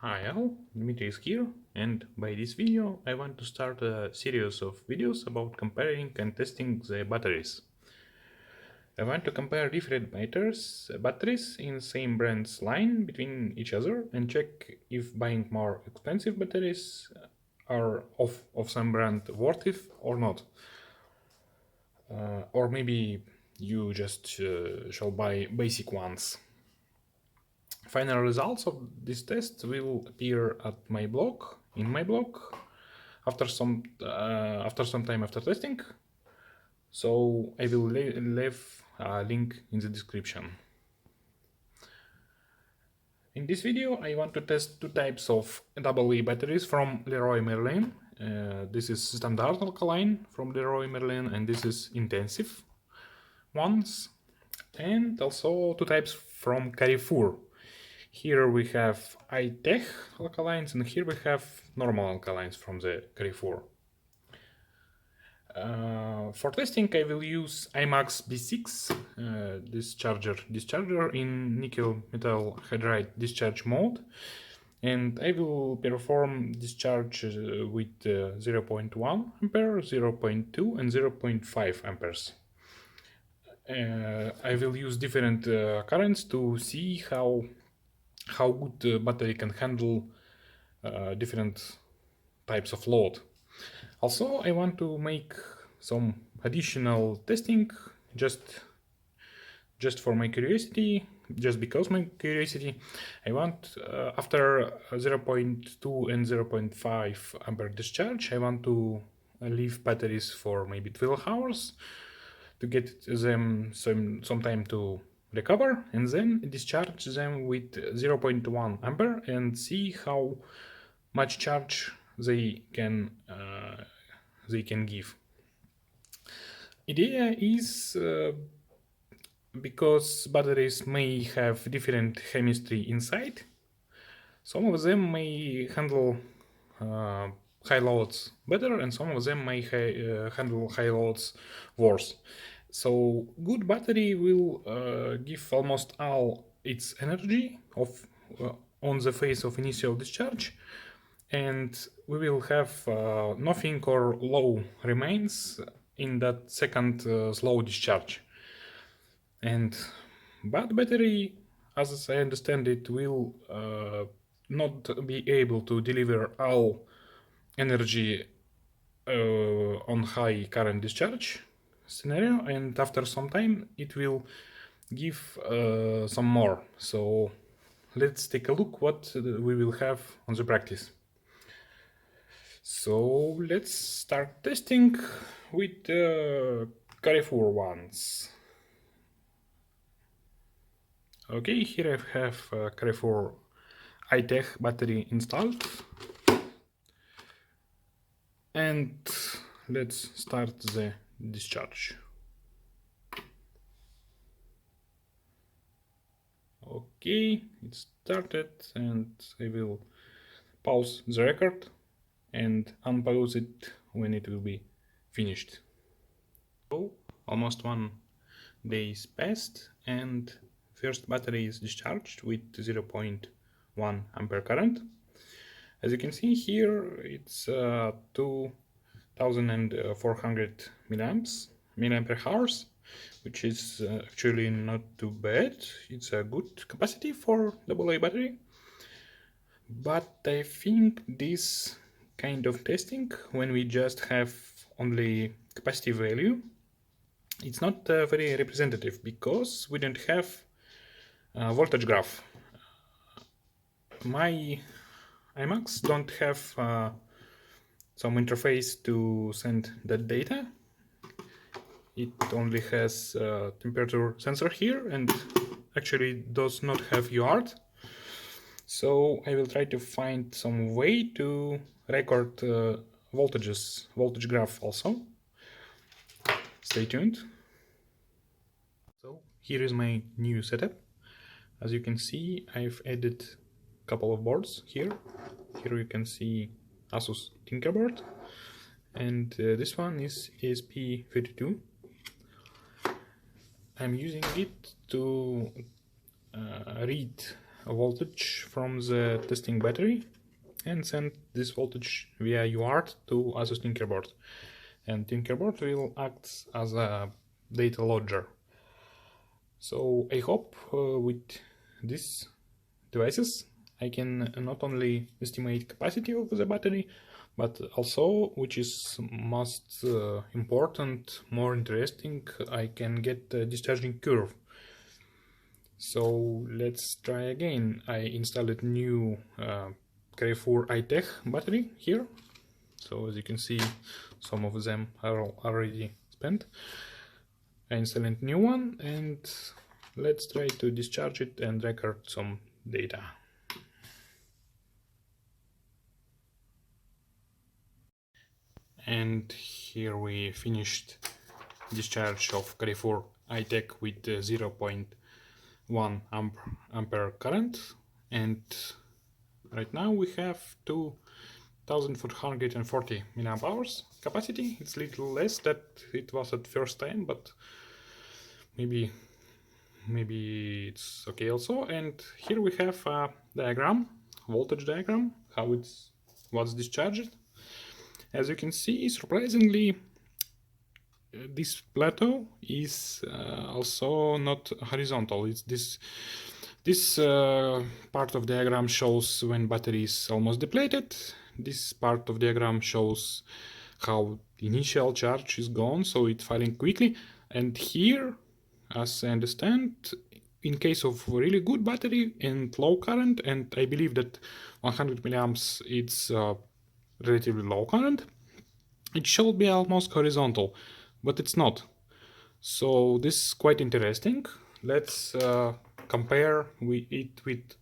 Hi all, Dmitry is here, and by this video I want to start a series of videos about comparing and testing the batteries. I want to compare different batteries in same brand's line between each other and check if buying more expensive batteries are of some brand worth it or not. Or maybe you just shall buy basic ones. Final results of this test will appear at my blog, in my blog, after some time after testing. So I will leave a link in the description. In this video, I want to test two types of AA batteries from Leroy Merlin. This is standard alkaline from Leroy Merlin, and this is intensive ones, and also two types from Carrefour. Here we have I-tech alkalines, and here we have normal alkalines from the Carrefour. For testing, I will use IMAX B6 discharger in nickel metal hydride discharge mode, and I will perform discharge with 0.1 ampere, 0.2 and 0.5 amperes. I will use different currents to see how good the battery can handle different types of load. Also, I want to make some additional testing just for my curiosity, just because my curiosity. I want after 0.2 and 0.5 ampere discharge, I want to leave batteries for maybe 12 hours to get them some time to recover, and then discharge them with 0.1 ampere and see how much charge they can give. Idea is because batteries may have different chemistry inside. Some of them may handle high loads better, and some of them may handle high loads worse. So good battery will give almost all its energy on the phase of initial discharge, and we will have nothing or low remains in that second slow discharge. And bad battery, as I understand it, will not be able to deliver all energy on high current discharge scenario, and after some time it will give some more. So let's take a look what we will have on the practice. So let's start testing with Carrefour ones. Okay, here I have Carrefour I-tech battery installed, and let's start the discharge. Okay, it started, and I will pause the record and unpause it when it will be finished. So almost 1 day passed, and first battery is discharged with 0.1 ampere current. As you can see here, it's 2400 milliampere hours, which is actually not too bad. It's a good capacity for AA battery. But I think this kind of testing, when we just have only capacity value, it's not very representative, because we don't have a voltage graph. My IMAX don't have some interface to send that data. It only has a temperature sensor here, and actually does not have UART. So I will try to find some way to record voltage graph also. Stay tuned. So here is my new setup. As you can see, I've added a couple of boards here. Here you can see Asus Tinkerboard, and this one is ESP32. I'm using it to read a voltage from the testing battery and send this voltage via UART to ASUS Tinkerboard. And Tinkerboard will act as a data logger. So I hope with these devices I can not only estimate capacity of the battery, but also, which is most important, more interesting, I can get a discharging curve. So let's try again. I installed a new Carrefour I-tech battery here. So as you can see, some of them are already spent. I installed a new one and let's try to discharge it and record some data. And here we finished discharge of Carrefour I-tech with 0.1 ampere current, and right now we have 2440 milliamp hours capacity. It's a little less that it was at first time, but maybe it's okay also. And here we have a diagram, voltage diagram, how it was discharged. As you can see, surprisingly, this plateau is also not horizontal. It's this part of diagram shows when battery is almost depleted. This part of diagram shows how initial charge is gone, so it's falling quickly. And here, as I understand, in case of really good battery and low current, and I believe that 100 milliamps it's relatively low current, it should be almost horizontal, but it's not. So this is quite interesting. Let's compare it with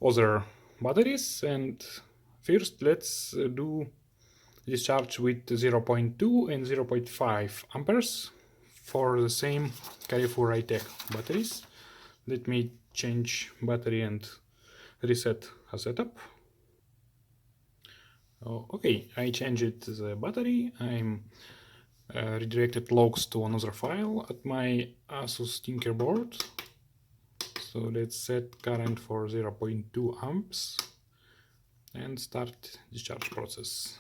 other batteries, and first let's do discharge with 0.2 and 0.5 amperes for the same Carrefour I-tech batteries. Let me change battery and reset a setup. Oh, okay, I changed the battery. I'm redirected logs to another file at my ASUS Tinkerboard. So let's set current for 0.2 amps and start discharge process.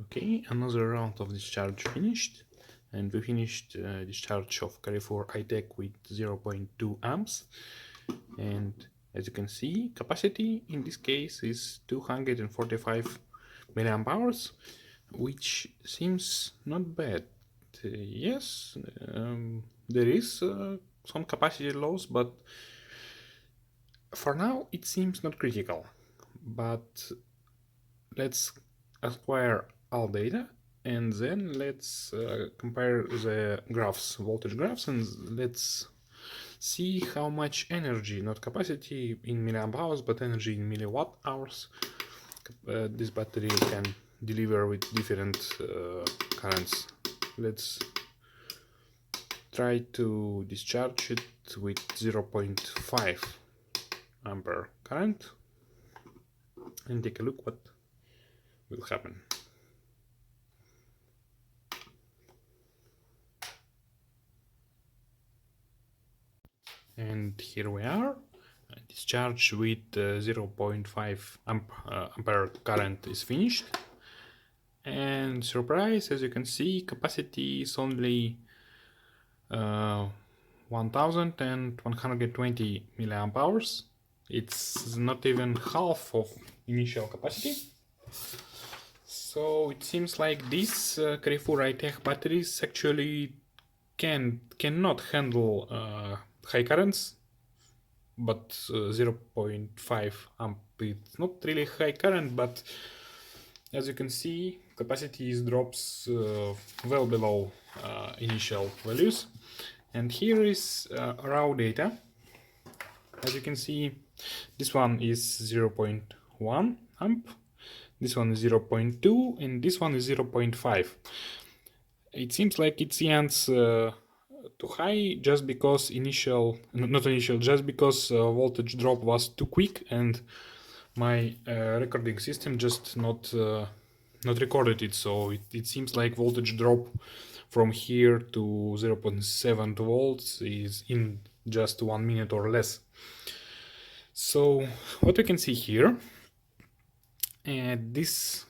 Okay, another round of discharge finished, and we finished discharge of Carrefour I-tech with 0.2 amps. And as you can see, capacity in this case is 245 milliamp hours, which seems not bad. Yes, there is some capacity loss, but for now it seems not critical. But let's acquire all data and then let's compare the graphs, voltage graphs, and let's see how much energy, not capacity in milliamp hours, but energy in milliwatt hours, this battery can deliver with different currents. Let's try to discharge it with 0.5 ampere current and take a look what will happen. And here we are. Discharge with 0.5 ampere current is finished. And surprise, as you can see, capacity is only 1120 milliamp hours. It's not even half of initial capacity. So it seems like these Carrefour I-tech batteries actually cannot handle high currents, but 0.5 amp it's not really high current, but as you can see, capacity drops well below initial values. And here is raw data. As you can see, this one is 0.1 amp, this one is 0.2, and this one is 0.5. It seems like it ends too high just because just because voltage drop was too quick and my recording system just not recorded it. So it seems like voltage drop from here to 0.7 volts is in just 1 minute or less. So what we can see here, this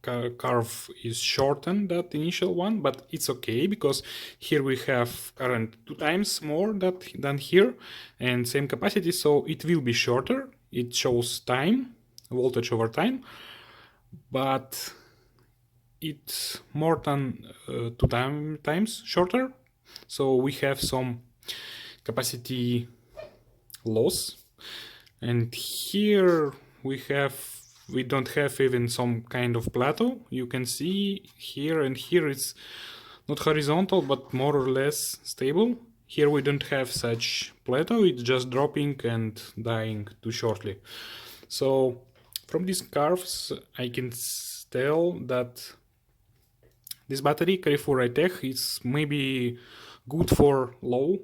curve is shortened than the initial one, but it's okay because here we have current 2 times more than here and same capacity, so it will be shorter. It shows time, voltage over time, but it's more than 2 times shorter, so we have some capacity loss. And here we don't have even some kind of plateau. You can see here and here it's not horizontal but more or less stable. Here we don't have such plateau, it's just dropping and dying too shortly. So from these curves I can tell that this battery, Carrefour I-tech, is maybe good for low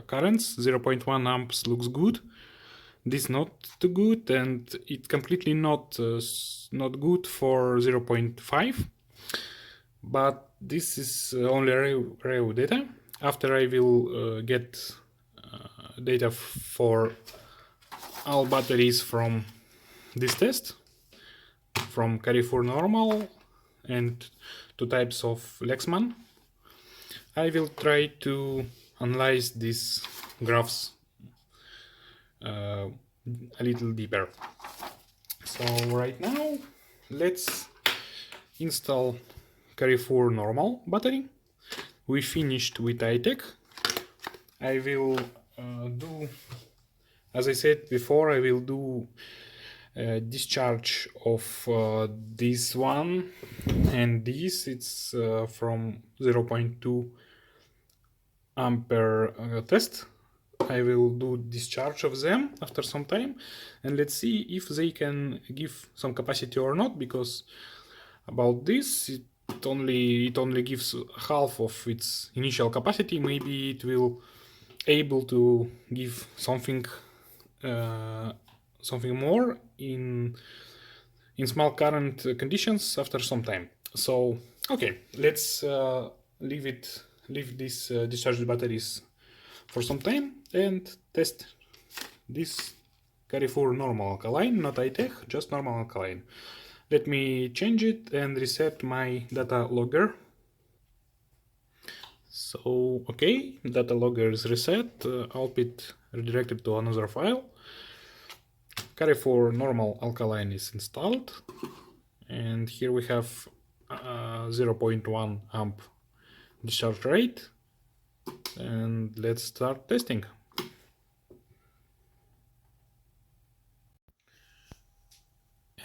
currents. 0.1 amps looks good. This not too good, and it's completely not good for 0.5. But this is only raw data. After I will get data for all batteries from this test, from Carrefour normal and 2 types of Lexman, I will try to analyze these graphs a little deeper. So right now let's install Carrefour normal battery. We finished with I-tech. I will do, as I said before, I will do discharge of this one and this. It's from 0.2 ampere test. I will do discharge of them after some time, and let's see if they can give some capacity or not, because about this it only gives half of its initial capacity. Maybe it will able to give something more in small current conditions after some time. So okay, let's leave these discharged batteries for some time and test this Carrefour normal alkaline, not I-tech, just normal alkaline. Let me change it and reset my data logger. So okay, data logger is reset, output redirected to another file. Carrefour normal alkaline is installed, and here we have 0.1 amp discharge rate, and let's start testing.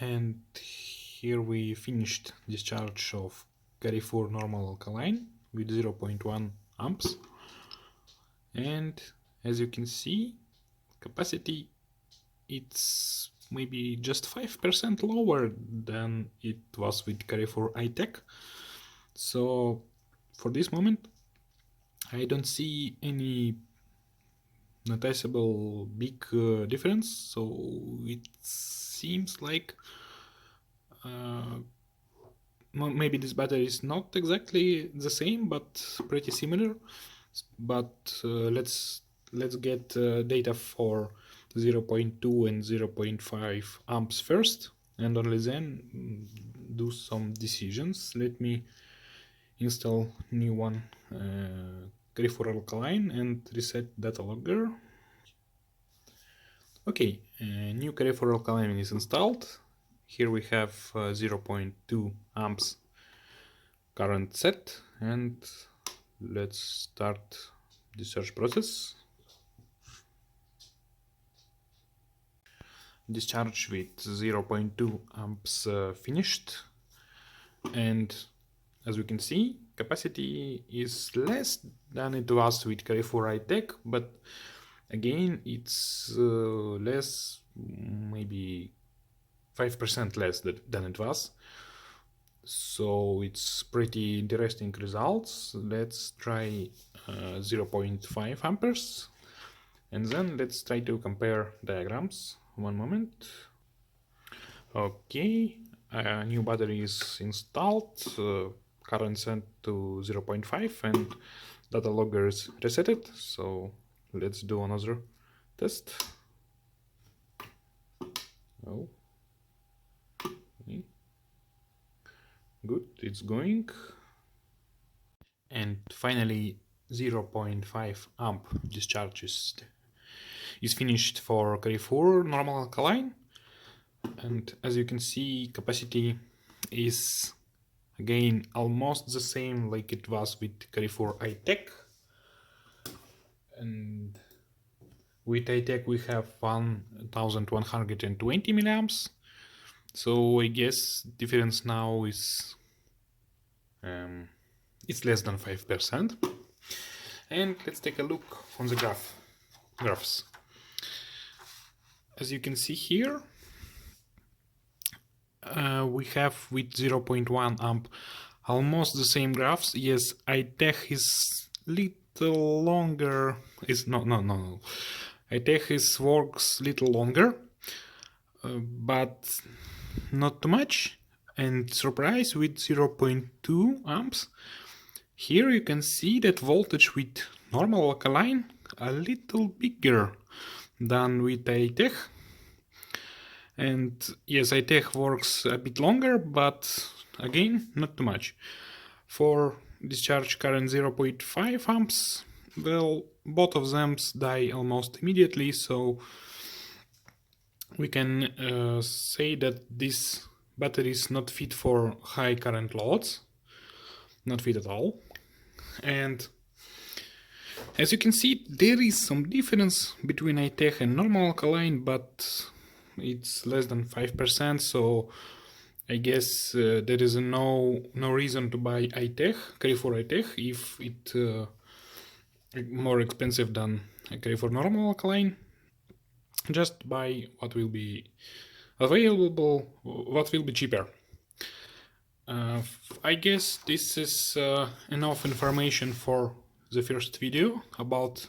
And here we finished discharge of Carrefour normal alkaline with 0.1 amps, and as you can see, capacity it's maybe just 5% lower than it was with Carrefour I-tech. So for this moment I don't see any noticeable big difference, so it seems like maybe this battery is not exactly the same but pretty similar. But let's get data for 0.2 and 0.5 amps first, and only then do some decisions. Let me install new one, Carrefour alkaline, and reset data logger. Okay, new Carrefour alkaline is installed. Here we have 0.2 amps current set, and let's start the search process. Discharge with 0.2 amps finished, and as we can see, capacity is less than it was with Carrefour I-tech, but again it's less, maybe 5% less than it was. So it's pretty interesting results. Let's try 0.5 amperes, and then let's try to compare diagrams. One moment. Okay, new battery is installed. current set to 0.5 and data logger is resetted. So let's do another test. Oh, okay. Good, it's going. And finally 0.5 amp discharge is finished for Carrefour normal alkaline. And as you can see, capacity is again almost the same like it was with Carrefour I-tech. And with I-tech we have 1120 milliamps. So I guess difference now is it's less than 5%. And let's take a look on the graphs. As you can see here, we have with 0.1 amp almost the same graphs. Yes, I-tech is little longer. No. I-tech works little longer, but not too much. And surprise, with 0.2 amps, here you can see that voltage with normal alkaline a little bigger than with I-tech. And yes, I-tech works a bit longer, but again, not too much. For discharge current 0.5 amps, well, both of them die almost immediately, so we can say that this battery is not fit for high current loads, not fit at all. And as you can see, there is some difference between I-tech and normal alkaline, but it's less than 5%, so I guess there is no reason to buy I-tech, Carrefour I-tech, if it more expensive than Carrefour normal alkaline. Just buy what will be available, what will be cheaper. I guess this is enough information for the first video about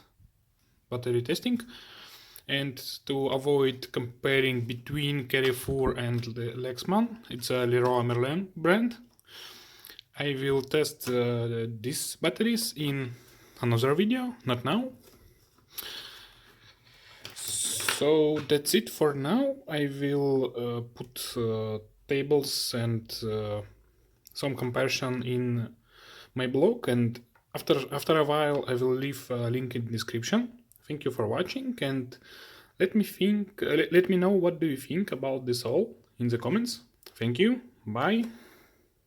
battery testing. And to avoid comparing between Carrefour and Lexman, it's a Leroy Merlin brand, I will test these batteries in another video, not now. So that's it for now. I will put tables and some comparison in my blog, and after a while I will leave a link in the description. Thank you for watching, and let me know what do you think about this all in the comments. Thank you, bye.